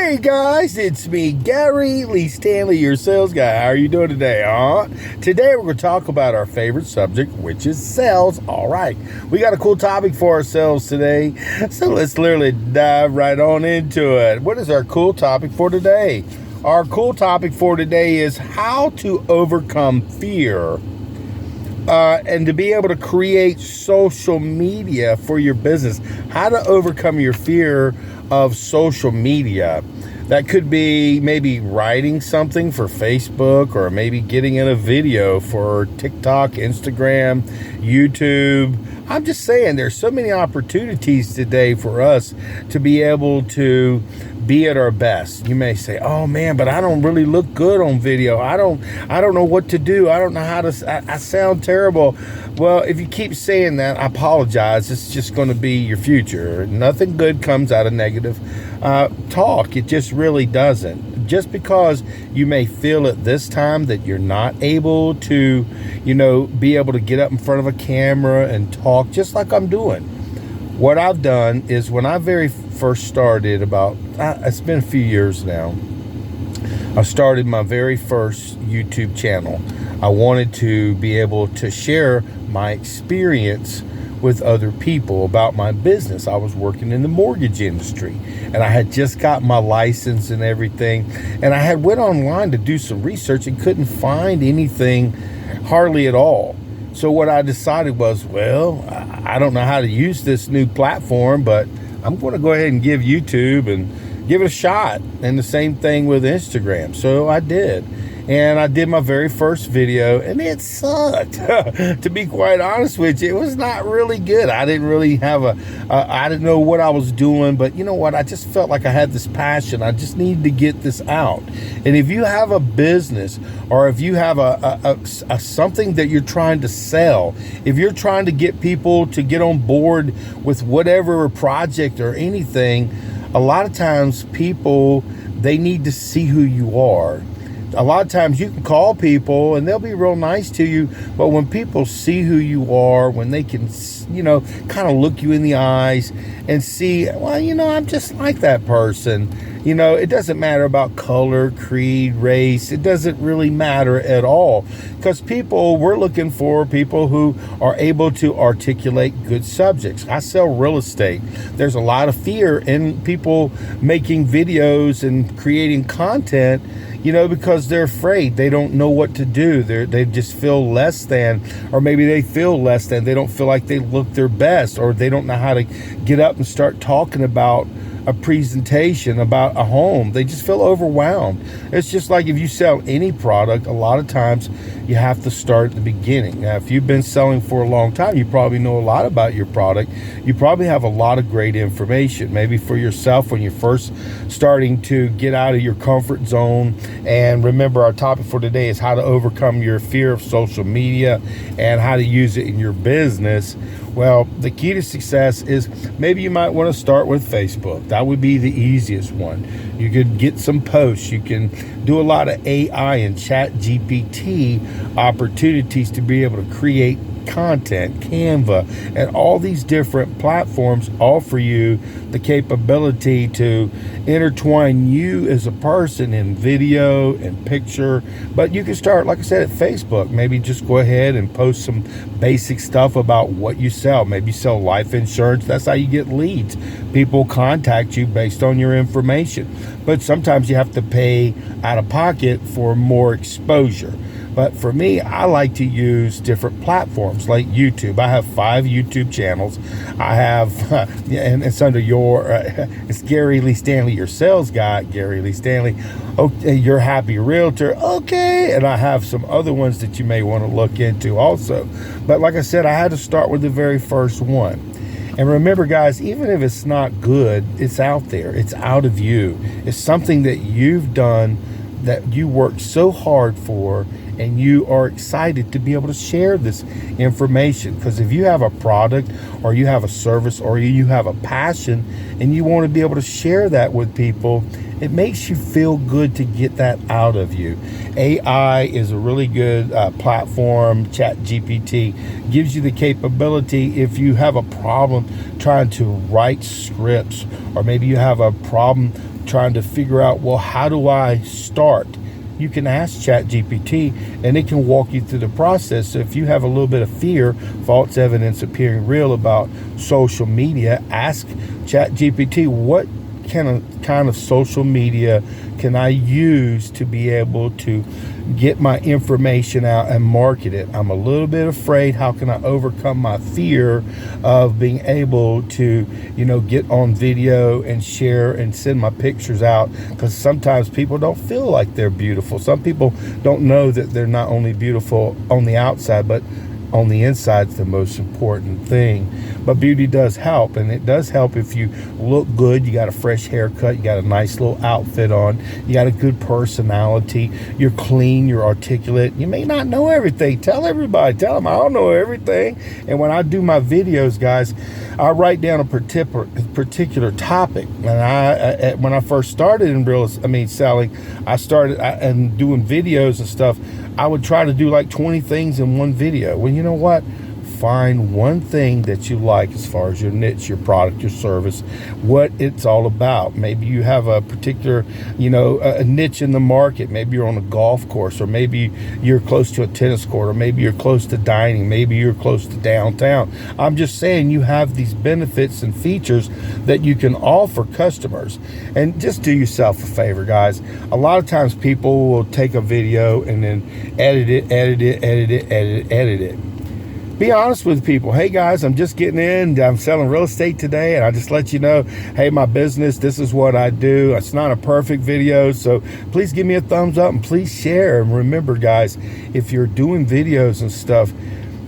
Hey guys, it's me, Gary Lee Stanley, your sales guy. How are you doing today, huh? Today we're going to talk about our favorite subject, which is sales. All right, we got a cool topic for ourselves today, so let's literally dive right on into it. What is our cool topic for today? Our cool topic for today is how to overcome fear and to be able to create social media for your business. How to overcome your fear of social media. That could be maybe writing something for Facebook, or maybe getting in a video for TikTok, Instagram, YouTube. I'm just saying there's so many opportunities today for us to be able to be at our best. You may say, "Oh man, but I don't really look good on video. I don't know what to do. I don't know how to. I sound terrible." Well, if you keep saying that, I apologize. It's just going to be your future. Nothing good comes out of negative talk. It just really doesn't. Just because you may feel at this time that you're not able to, be able to get up in front of a camera and talk just like I'm doing. What I've done is when I very first started it's been a few years now, I started my very first YouTube channel. I wanted to be able to share my experience with other people about my business. I was working in the mortgage industry and I had just got my license and everything. And I had went online to do some research and couldn't find anything hardly at all. So what I decided was, I don't know how to use this new platform, but I'm going to go ahead and give YouTube and give it a shot. And the same thing with Instagram. So I did. And I did my very first video, and it sucked. To be quite honest with you, it was not really good. I didn't really have I didn't know what I was doing, but you know what? I just felt like I had this passion. I just needed to get this out. And if you have a business, or if you have a something that you're trying to sell, if you're trying to get people to get on board with whatever project or anything, a lot of times people, they need to see who you are. A lot of times you can call people and they'll be real nice to you, but when people see who you are, when they can, kind of look you in the eyes and see, I'm just like that person. It doesn't matter about color, creed, race. It doesn't really matter at all, because we're looking for people who are able to articulate good subjects. I sell real estate. There's a lot of fear in people making videos and creating content, because they're afraid. They don't know what to do. They just feel less than, or maybe they feel less than. They don't feel like they look their best, or they don't know how to get up and start talking about a presentation about a home. They just feel overwhelmed. It's just like if you sell any product, a lot of times you have to start at the beginning. Now, if you've been selling for a long time, you probably know a lot about your product. You probably have a lot of great information, maybe for yourself when you're first starting to get out of your comfort zone. And remember, our topic for today is how to overcome your fear of social media and how to use it in your business. Well, the key to success is maybe you might want to start with Facebook. That would be the easiest one. You could get some posts. You can do a lot of AI and chat GPT opportunities to be able to create content. Canva and all these different platforms offer you the capability to intertwine you as a person in video and picture. But you can start, like I said, at Facebook. Maybe just go ahead and post some basic stuff about what you sell. Maybe you sell life insurance. That's how you get leads. People contact you based on your information. But sometimes you have to pay out of pocket for more exposure. But for me, I like to use different platforms like YouTube. I have 5 YouTube channels. I have, and it's under it's Gary Lee Stanley, your sales guy, Gary Lee Stanley. Okay, your happy realtor. Okay. And I have some other ones that you may want to look into also. But like I said, I had to start with the very first one. And remember, guys, even if it's not good, it's out there. It's out of you. It's something that you've done, that you worked so hard for, and you are excited to be able to share this information. Because if you have a product, or you have a service, or you have a passion, and you want to be able to share that with people, it makes you feel good to get that out of you. AI is a really good platform. Chat GPT gives you the capability, if you have a problem trying to write scripts, or maybe you have a problem trying to figure out, well, how do I start? You can ask ChatGPT and it can walk you through the process. So if you have a little bit of fear, false evidence appearing real about social media, ask ChatGPT, what kind of social media can I use to be able to get my information out and market it? I'm a little bit afraid. How can I overcome my fear of being able to, get on video and share and send my pictures out? Because sometimes people don't feel like they're beautiful. Some people don't know that they're not only beautiful on the outside, but on the inside's the most important thing. But beauty does help, and it does help if you look good, you got a fresh haircut, you got a nice little outfit on, you got a good personality, you're clean, you're articulate. You may not know everything. Tell everybody, tell them I don't know everything. And when I do my videos, guys, I write down a particular topic. And when I first started in selling, I started and doing videos and stuff. I would try to do like 20 things in one video. Well, you know what? Find one thing that you like as far as your niche, your product, your service, what it's all about. Maybe you have a particular, a niche in the market. Maybe you're on a golf course, or maybe you're close to a tennis court, or maybe you're close to dining, maybe you're close to downtown. I'm just saying you have these benefits and features that you can offer customers. And just do yourself a favor, guys. A lot of times people will take a video and then edit it. Be honest with people. Hey guys, I'm just getting in. I'm selling real estate today, and I just let you know, hey, my business, this is what I do. It's not a perfect video, so please give me a thumbs up and please share. And remember, guys, if you're doing videos and stuff,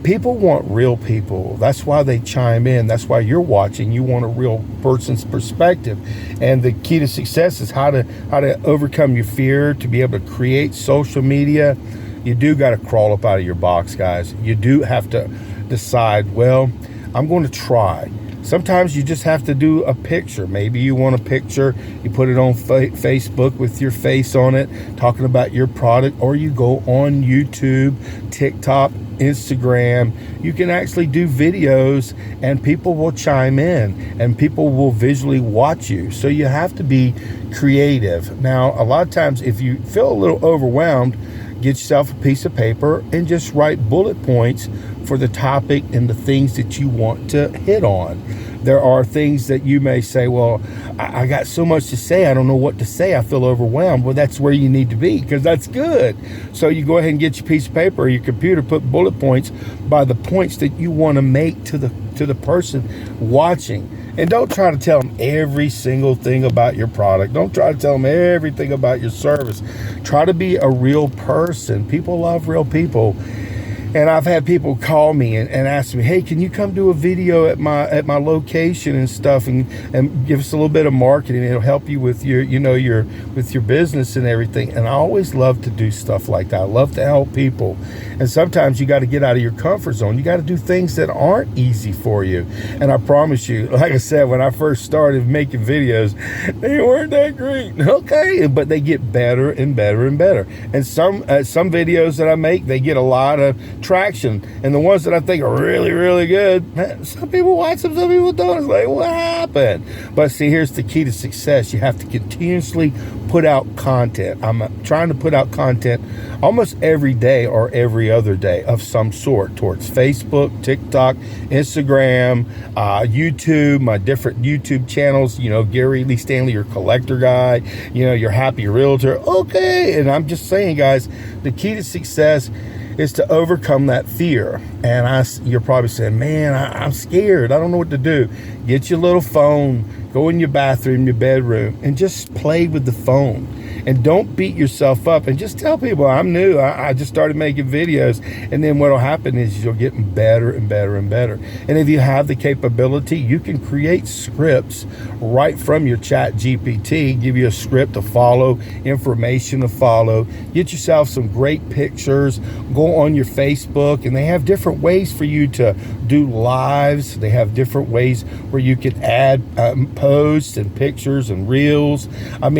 people want real people. That's why they chime in. That's why you're watching. You want a real person's perspective. And the key to success is how to overcome your fear to be able to create social media. You do got to crawl up out of your box, guys. You do have to decide, well, I'm going to try. Sometimes you just have to do a picture. Maybe you want a picture, you put it on Facebook with your face on it, talking about your product, or you go on YouTube, TikTok, Instagram. You can actually do videos and people will chime in and people will visually watch you. So you have to be creative. Now, a lot of times if you feel a little overwhelmed, get yourself a piece of paper and just write bullet points for the topic and the things that you want to hit on. There are things that you may say, well, I got so much to say, I don't know what to say, I feel overwhelmed. Well, that's where you need to be, because that's good. So you go ahead and get your piece of paper or your computer, put bullet points by the points that you want to make to the person watching. And don't try to tell them every single thing about your product. Don't try to tell them everything about your service. Try to be a real person. People love real people. And I've had people call me and ask me, hey, can you come do a video at my location and stuff, and give us a little bit of marketing. It'll help you with your with your business and everything. And I always love to do stuff like that. I love to help people. And sometimes you got to get out of your comfort zone. You got to do things that aren't easy for you. And I promise you, like I said, when I first started making videos, they weren't that great. Okay, but they get better and better and better. And some videos that I make, they get a lot of traction, and the ones that I think are really, really good, some people watch them, some people don't. It's like, what happened? But see, here's the key to success. You have to continuously put out content. I'm trying to put out content almost every day or every other day of some sort towards Facebook, TikTok, Instagram, YouTube, my different YouTube channels, Gary Lee Stanley, your collector guy, your happy realtor. Okay. And I'm just saying, guys, the key to success is to overcome that fear. And you're probably saying, man, I'm scared. I don't know what to do. Get your little phone, go in your bathroom, your bedroom, and just play with the phone. And don't beat yourself up, and just tell people, I'm new. I just started making videos. And then what'll happen is you'll get better and better and better. And if you have the capability, you can create scripts right from your ChatGPT, give you a script to follow, information to follow. Get yourself some great pictures. Go on your Facebook, and they have different ways for you to do lives. They have different ways where you can add posts and pictures and reels. On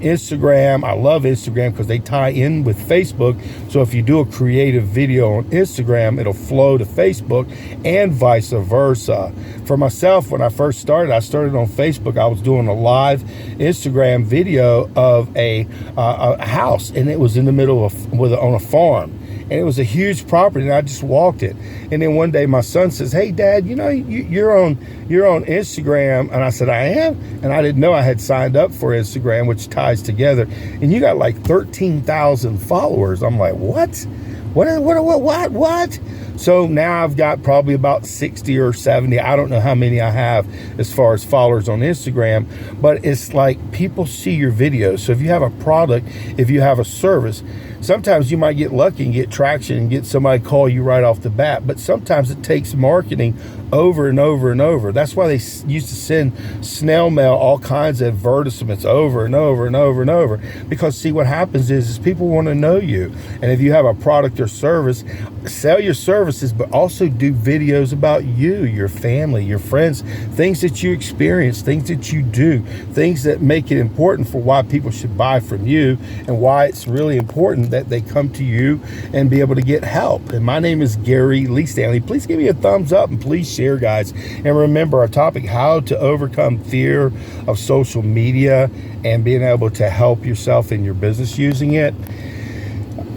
Instagram, Instagram. I love Instagram because they tie in with Facebook. So if you do a creative video on Instagram, it'll flow to Facebook and vice versa. For myself, when I first started, I started on Facebook. I was doing a live Instagram video of a house, and it was in the middle of on a farm. And it was a huge property, and I just walked it. And then one day my son says, "Hey, Dad, you know, you're on Instagram." And I said, "I am?" And I didn't know I had signed up for Instagram, which ties together. And you got like 13,000 followers. I'm like, what? What? So now I've got probably about 60 or 70. I don't know how many I have as far as followers on Instagram, but it's like people see your videos. So if you have a product, if you have a service, sometimes you might get lucky and get traction and get somebody call you right off the bat, but sometimes it takes marketing over and over and over. That's why they used to send snail mail, all kinds of advertisements over and over and over and over, because see, what happens is people want to know you. And if you have a product or service, sell your services, but also do videos about you, your family, your friends, things that you experience, things that you do, things that make it important for why people should buy from you, and why it's really important that they come to you and be able to get help. And my name is Gary Lee Stanley. Please give me a thumbs up and please share, guys. And remember our topic, how to overcome fear of social media and being able to help yourself in your business using it.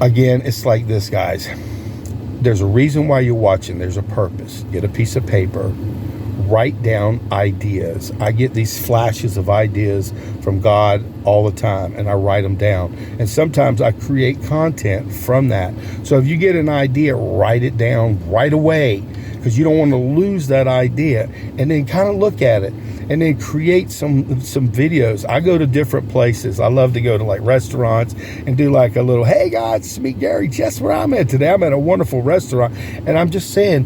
Again, it's like this, guys. There's a reason why you're watching. There's a purpose. Get a piece of paper. Write down ideas. I get these flashes of ideas from God all the time, and I write them down. And sometimes I create content from that. So if you get an idea, write it down right away, because you don't want to lose that idea. And then kind of look at it and then create some videos. I go to different places. I love to go to like restaurants and do like a little, "Hey guys, it's me, Gary. Guess where I'm at today? I'm at a wonderful restaurant." And I'm just saying,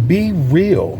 be real.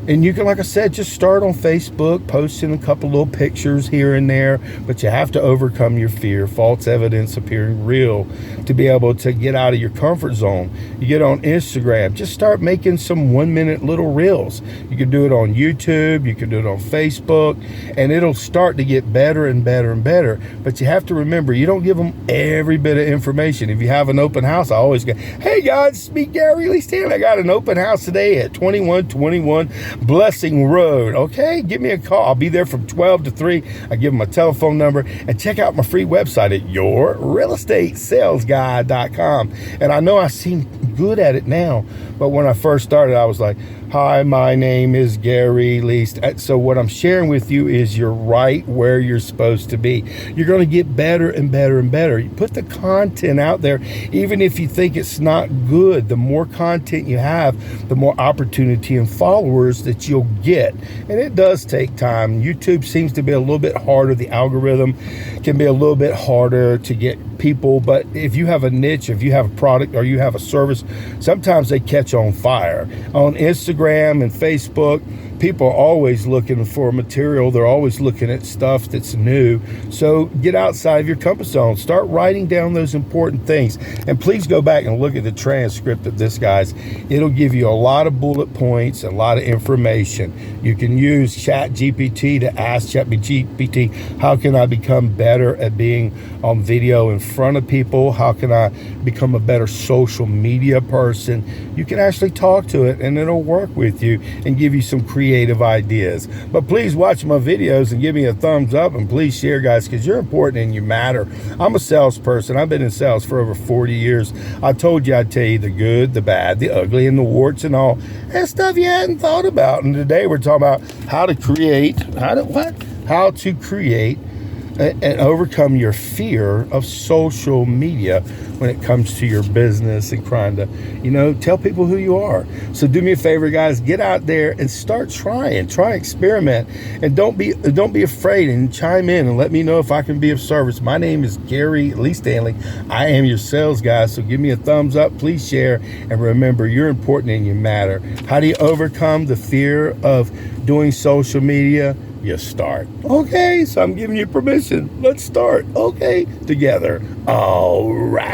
And you can, like I said, just start on Facebook, posting a couple little pictures here and there, but you have to overcome your fear, false evidence appearing real, to be able to get out of your comfort zone. You get on Instagram, just start making some 1-minute little reels. You can do it on YouTube, you can do it on Facebook, and it'll start to get better and better and better. But you have to remember, you don't give them every bit of information. If you have an open house, I always go, "Hey guys, it's me, Gary Lee Stanley. I got an open house today at 2121 Blessing Road. Okay, give me a call. I'll be there from 12 to 3. I give them my telephone number, and check out my free website at yourrealestatesalesguy.com. And I know I seem good at it now, but when I first started, I was like, "Hi, my name is Gary Lee." So what I'm sharing with you is you're right where you're supposed to be. You're going to get better and better and better. You put the content out there, even if you think it's not good. The more content you have, the more opportunity and followers that you'll get. And it does take time. YouTube seems to be a little bit harder. The algorithm can be a little bit harder to get people, but if you have a niche, if you have a product or you have a service, sometimes they catch on fire. On Instagram and Facebook, people are always looking for material. They're always looking at stuff that's new. So get outside of your comfort zone. Start writing down those important things. And please go back and look at the transcript of this, guys. It'll give you a lot of bullet points, a lot of information. You can use ChatGPT to ask ChatGPT, how can I become better at being on video in front of people? How can I become a better social media person? You can actually talk to it, and it'll work with you and give you some creative ideas. But please watch my videos and give me a thumbs up, and please share, guys, because you're important and you matter. I'm a salesperson. I've been in sales for over 40 years. I told you I'd tell you the good, the bad, the ugly, and the warts and all that stuff you hadn't thought about. And today we're talking about how to create and overcome your fear of social media when it comes to your business and trying to, tell people who you are. So do me a favor, guys, get out there and start trying, experiment, and don't be afraid, and chime in and let me know if I can be of service. My name is Gary Lee Stanley. I am your sales guy. So give me a thumbs up, please share, and remember, you're important and you matter. How do you overcome the fear of doing social media? You start. Okay, so I'm giving you permission. Let's start. Okay, together. All right.